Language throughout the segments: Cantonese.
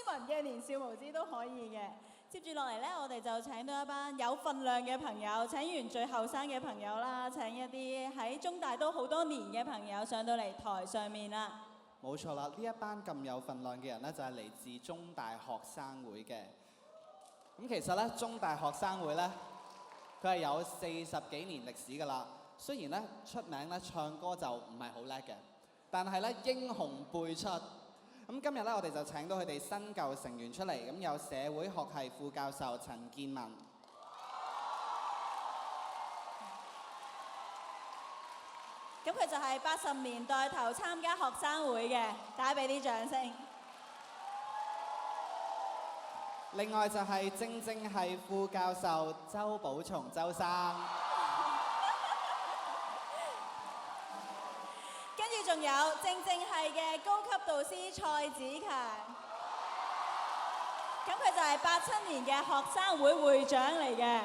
文嘅年少無知都可以嘅。接住落嚟呢，我哋就請到一班有份量嘅朋友，請完最後生嘅朋友啦，請一啲喺中大都好多年嘅朋友上到嚟台上面啦。冇錯啦，呢一班咁有份量嘅人呢，就係嚟自中大學生會嘅。咁其實呢，中大學生會呢，佢係有40幾年歷史㗎啦。雖然呢，出名呢唱歌就唔係好叻嘅，但係呢，英雄輩出。咁今日呢，我哋就請到佢哋新舊成員出嚟。咁有社會學系副教授陳健民。咁佢就係80年代頭參加學生會嘅，大家俾啲掌聲。另外就係政系副教授周寶松周生。跟住仲有政系嘅高級導師蔡子強。咁佢就係87年嘅學生會會長嚟嘅。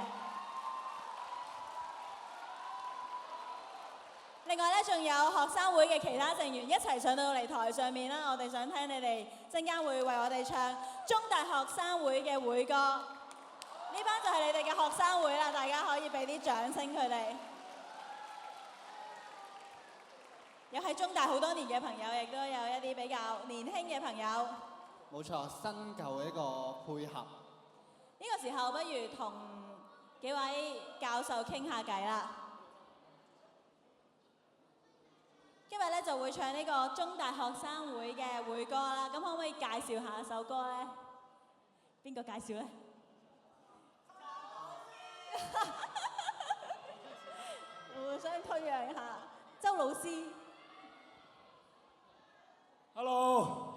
另外咧，仲有學生會嘅其他成員一齊上到嚟台上面啦。我哋想聽你哋陣間會為我哋唱中大學生會嘅會歌。呢班就係你哋嘅學生會啦，大家可以俾啲掌聲佢哋。有喺中大好多年嘅朋友，亦都有一啲比較年輕嘅朋友。冇錯，新舊嘅一個配合。呢個時候，不如同幾位教授傾下偈啦。今日咧就會唱呢個中大學生會嘅會歌啦，咁可唔可以介紹下首歌咧？邊個介紹咧？互相推讓下，周老師。Hello，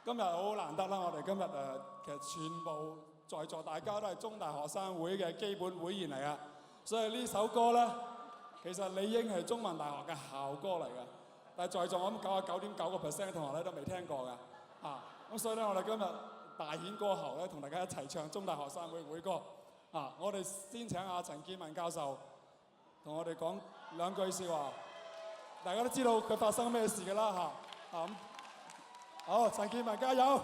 今日好難得啦！我哋今日其實全部在座大家都係中大學生會嘅基本會員嚟噶，所以呢首歌咧，其實理應係中文大學嘅校歌嚟嘅，但係在座我諗99.9% 嘅同學咧都未聽過嘅，咁所以咧我哋今日大顯歌喉咧，同大家一齊唱中大學生會會歌，我哋先請阿陳健民教授同我哋講兩句説話。大家都知道佢發生咩事㗎啦嚇，咁好，陳健民加油！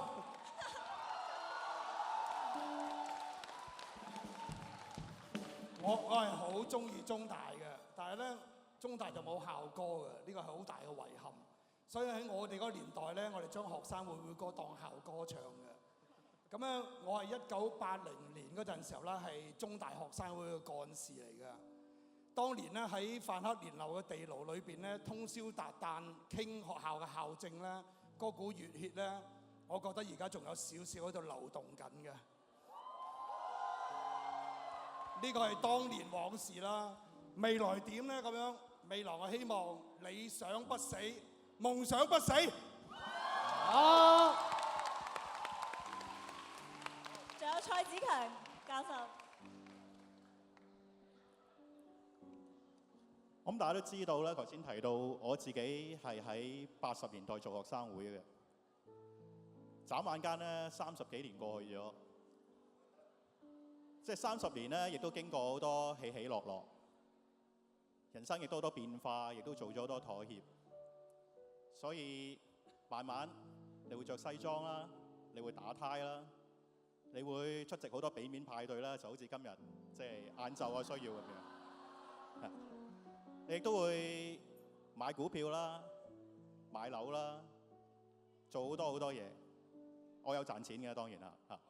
我係好中意中大嘅，但係咧中大就冇校歌嘅，呢個係好大嘅遺憾。所以喺我哋嗰個年代咧，我哋將學生會會歌當校歌唱嘅。咁咧，我係1980年嗰陣時候咧，係中大學生會嘅幹事嚟㗎。當年咧喺范克廉樓嘅地牢裏邊咧，通宵達旦傾學校嘅校政咧，嗰股熱血咧，我覺得而家仲有少少喺度流動緊嘅。呢個係當年往事啦，未來點咧咁樣？未來我希望理想不死，夢想不死。仲有蔡子強教授。咁大家都知道咧，頭先提到我自己係喺80年代做學生會嘅，眨眼間咧30幾年過去咗，即係30年咧，亦都經過好多起起落落，人生亦都好多變化，亦都做咗好多妥協，所以慢慢你會着西裝啦，你會打呔啦，你會出席好多俾面派對啦，就好似今日即係晏晝嘅需要咁樣。你亦都會買股票啦、買樓啦，做好多好多嘢。我有賺錢嘅當然啦嚇。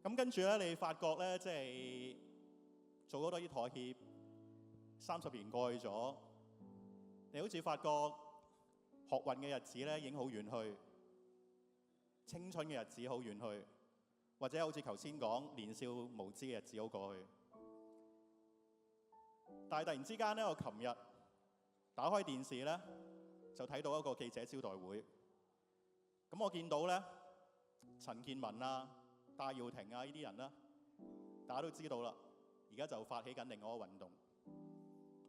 咁跟住咧，你發覺咧，即係做好多啲妥協。30年過去咗，你好似發覺學運嘅日子咧已經好遠去，青春嘅日子好遠去，或者好似頭先講年少無知嘅日子好過去。但係突然之間咧，我琴日打開電視咧，就睇到一個記者招待會。咁我見到咧，陳健民啊、戴耀廷啊呢啲人啦，大家都知道啦。而家就發起緊另外一個運動。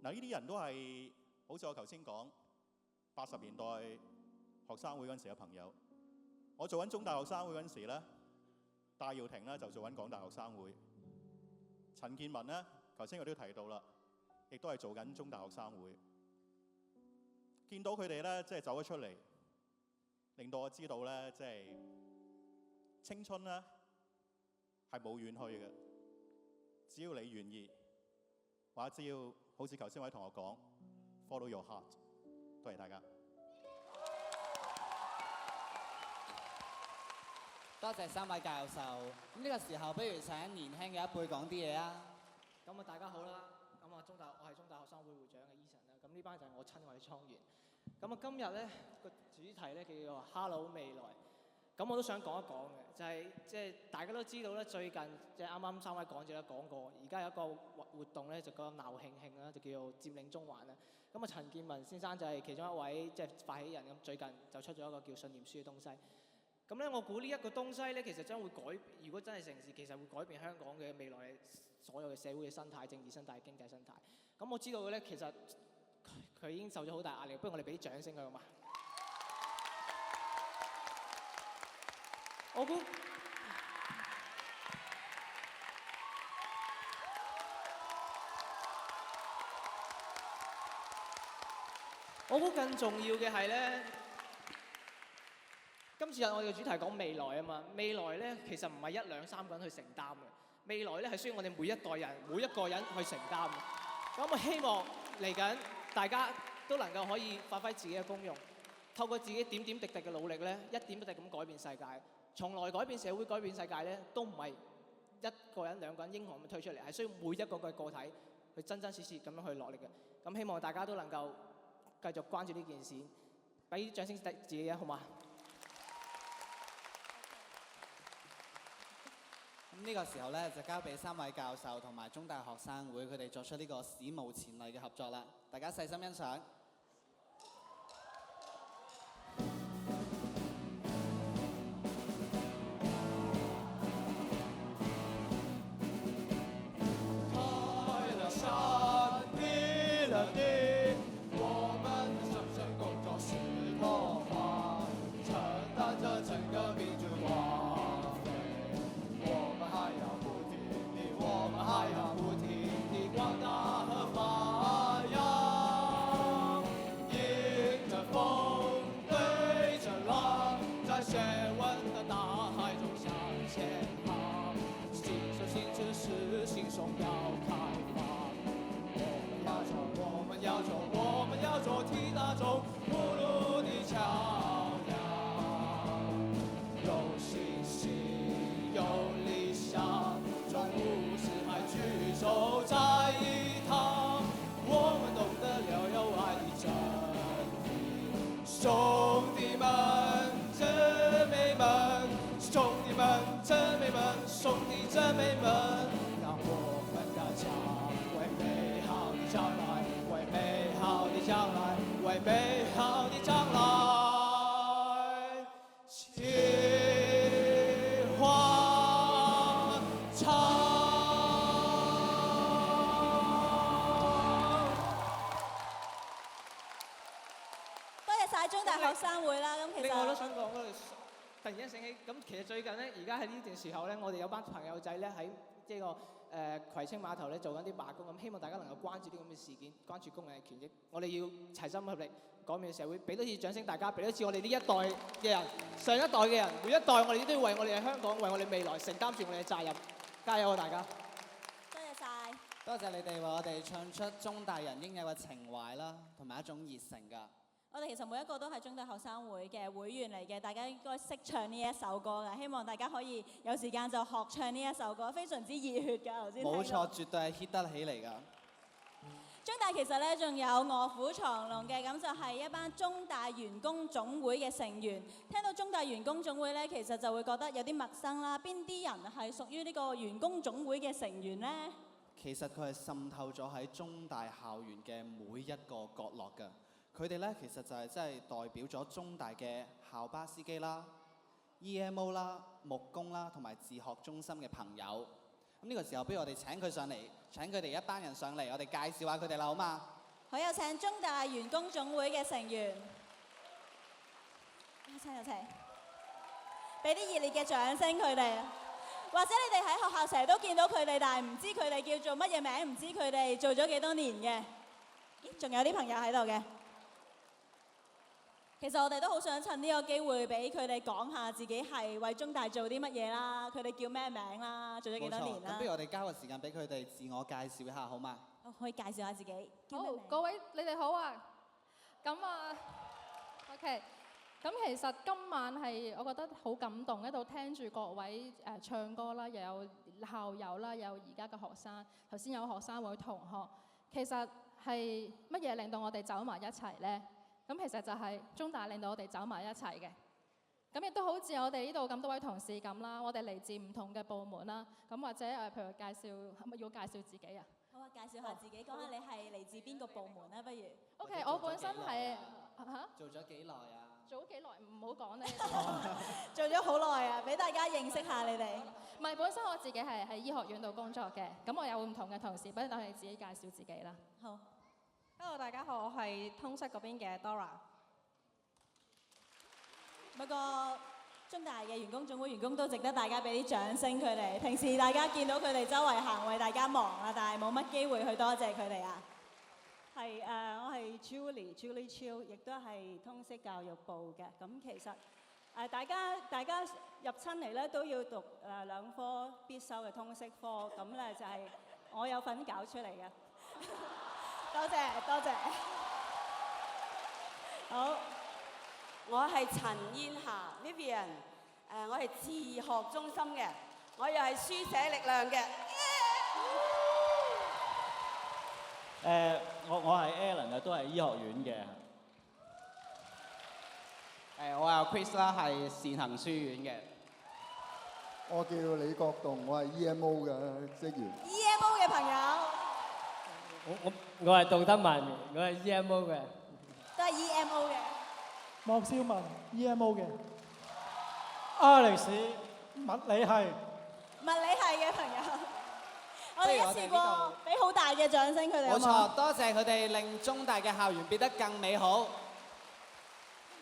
嗱，呢啲人都係好似我頭先講80年代學生會嗰陣時嘅朋友。我做緊中大學生會嗰陣時咧，戴耀廷咧就做緊港大學生會。陳健民咧，頭先我都提到啦。亦都係做緊中大學生會。見到佢哋咧，即係走咗出嚟，令到我知道咧，即係青春咧係冇遠去嘅，只要你願意，或者只要好似頭先位同學講 ，follow your heart。多謝大家。多謝三位教授。咁呢個時候，不如請年輕嘅一輩講啲嘢啊！咁啊，大家好啦。咁啊，我係中大學生會會長嘅 Eason 啦。咁呢班就係我親愛嘅倉員。咁啊，今日咧個主題咧叫做 Hello 未來。咁我都想講一講嘅，就係即係大家都知道咧，最近即係啱啱三位講者都講過，而家有一個活動咧就叫鬧慶慶啦，就叫做佔領中環啦。咁啊，陳健民先生就係其中一位即係發起人，咁最近就出咗一個叫信念書嘅東西。咁咧，我估呢一個東西咧，其實將會如果真係成事，其實會改變香港嘅未來所有嘅社會嘅生態、政治生態、經濟生態。咁我知道嘅咧，其實佢已經受咗好大壓力，不如我哋俾啲掌聲佢好嘛？我估更重要嘅係咧。今次我哋嘅主題講未來啊嘛，未來咧其實唔係1、2、3個人去承擔嘅，未來咧係需要我哋每一代人、每一個人去承擔嘅。咁我希望嚟緊大家都能夠可以發揮自己嘅功用，透過自己點點滴滴嘅努力咧，一點一滴咁改變世界。從來改變社會、改變世界咧，都唔係1個人、2個人英雄咁推出嚟，係需要每一個個體去真真切切咁樣去落力嘅。咁希望大家都能夠繼續關注呢件事，俾啲掌聲自己啊，好嘛？咁呢個時候咧，就交俾3位教授同埋中大學生會佢哋作出呢個史無前例嘅合作啦。大家細心欣賞。開了山，闢了地，我們的生存工作是破壞，承擔着整個民族荒廢。我們還要不停地，我們還要不停地廣大和發揚，迎着風，對着浪，在血溫的大海中向前航，新生新知識，心胸要開放。我們要做替大眾鋪路的橋樑，有信心，有理想，中午時還聚首在一堂，我們懂得了有愛的真理，兄弟們、姊妹們，兄弟們、姊妹們，兄弟姊妹們，讓我們大家為美好的將來，為美好的將來，為美好的將來，獻花唱。多謝晒中大學生會啦。咁其另外都實想講嗰度，突然間醒起，咁其實最近咧，而家喺呢段時候咧，我哋有班朋友仔咧喺即係個葵青碼頭咧做緊啲罷工，咁希望大家能夠關注啲咁嘅事件，關注工人嘅權益。我哋要齊心合力改變社會，俾多次掌聲大家，俾多次我哋呢一代嘅人、上一代嘅人，每一代我哋都要為我哋嘅香港、為我哋未來承擔住我哋嘅責任。加油啊，大家！多謝晒。多謝你哋為我哋唱出中大人應有嘅情懷啦，同埋一種熱誠㗎。我哋其實每一個都係中大學生會嘅會員嚟嘅，大家應該識唱呢一首歌㗎。希望大家可以有時間就學唱呢一首歌，非常之熱血㗎。頭先冇錯，絕對係 hit 得起嚟㗎。中大其實咧仲有臥虎藏龍嘅，咁就係一班中大員工總會嘅成員。聽到中大員工總會咧，其實就會覺得有啲陌生啦。邊啲人係屬於呢個員工總會嘅成員呢？其實佢係滲透咗喺中大校園嘅每一個角落㗎。佢哋咧其實就係真係代表咗中大嘅校巴司機啦、EMO 啦、木工啦同埋自學中心嘅朋友。咁呢個時候，不如我哋請佢上嚟，請佢哋一班人上嚟，我哋介紹下佢哋啦，好嘛？好，有請中大員工總會嘅成員，有請，俾啲熱烈嘅掌聲佢哋。或者你哋喺學校成日都見到佢哋，但係唔知佢哋叫做乜嘢名，唔知佢哋做咗幾多年嘅。咦，仲有啲朋友喺度嘅。其實我哋都好想趁呢個機會俾佢哋講下自己係為中大做啲乜嘢啦，佢哋叫咩名啦，做咗幾多年啦。咁不如我哋交個時間俾佢哋自我介紹一下，好嗎？可以介紹下自己。好，各位你哋好啊。咁啊 ，OK。咁其實今晚係我覺得好感動，喺度聽住各位唱歌啦，又有校友啦，又有而家嘅學生。頭先有學生會同學，其實係乜嘢令到我哋走埋一齊呢？咁其實就係中大令到我哋走埋一齊嘅。咁亦都好似我哋呢度咁多位同事咁啦，我哋嚟自唔同嘅部門啦。咁或者譬如介紹，係咪要介紹自己啊？好啊，介紹下自己，講下你係嚟自邊個部門咧？不如 OK， 我本身係做咗幾耐啊？做咗幾耐？唔好講呢。做咗好耐啊，俾大家認識下你哋。唔係，本身我自己係喺醫學院度工作嘅，咁我有唔同嘅同事，不如等佢哋自己介紹自己啦。好。Hello， 大家好，我係通識嗰邊嘅 Dora。不過中大嘅員工總會員工都值得大家俾啲掌聲佢哋。平時大家見到佢哋周圍行為大家忙啊，但係冇乜機會去多謝佢哋啊。係我係 Julie Chiu， 亦都係通識教育部嘅。咁其實大家入親嚟咧都要讀兩科必修嘅通識科，咁咧就係我有份搞出嚟嘅。多謝多謝。好，我係陳燕霞 Vivian， 我係自學中心嘅，我又係書寫力量嘅。我係 Alan 啊，都係醫學院嘅。我係 Chris 啦，係善行書院嘅。我叫李國棟，我係 EMO 嘅職員。EMO 嘅朋友。我係杜德文，我係 EMO 嘅。都係 EMO 嘅。莫少文 EMO 嘅。Alex 物理系。物理系嘅朋友。我哋一次過俾好大嘅掌聲佢哋。冇錯，多謝佢哋令中大嘅校園變得更美好。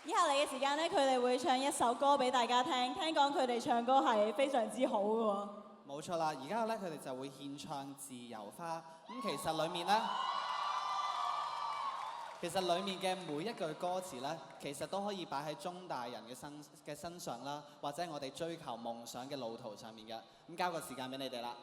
以下嚟嘅時間咧，佢哋會唱一首歌俾大家聽。聽講佢哋唱歌係非常之好嘅喎。冇錯啦，而家咧佢哋就會獻唱《自由花》。咁其實裡面咧，嘅每一句歌詞咧，其實都可以擺喺中大人嘅身上啦，或者我哋追求夢想嘅路途上面嘅。咁交個時間俾你哋啦。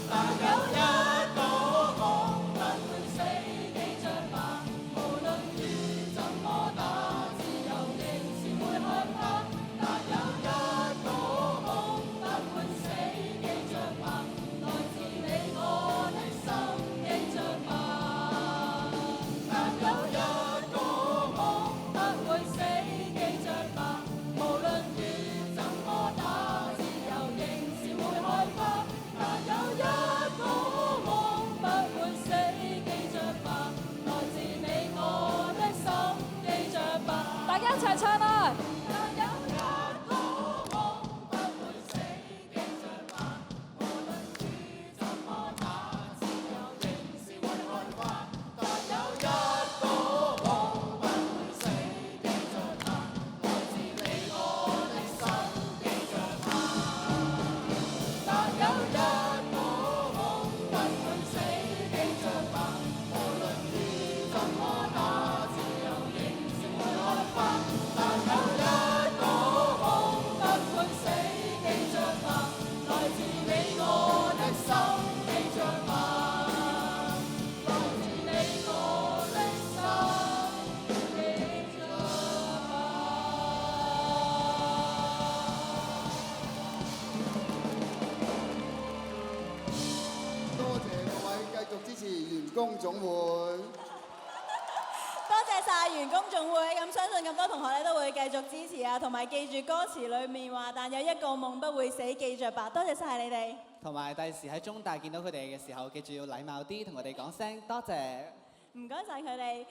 但有一個夢不會死，記着一齊唱啦！工總會，多謝晒員工總會，咁相信咁多同學咧都會繼續支持啊，同埋記住歌詞裏面話，但有一個夢不會死，記着吧。多謝晒你哋。同埋第時喺中大見到佢哋嘅時候，記住要禮貌啲，同佢哋講聲多謝。唔該晒佢哋。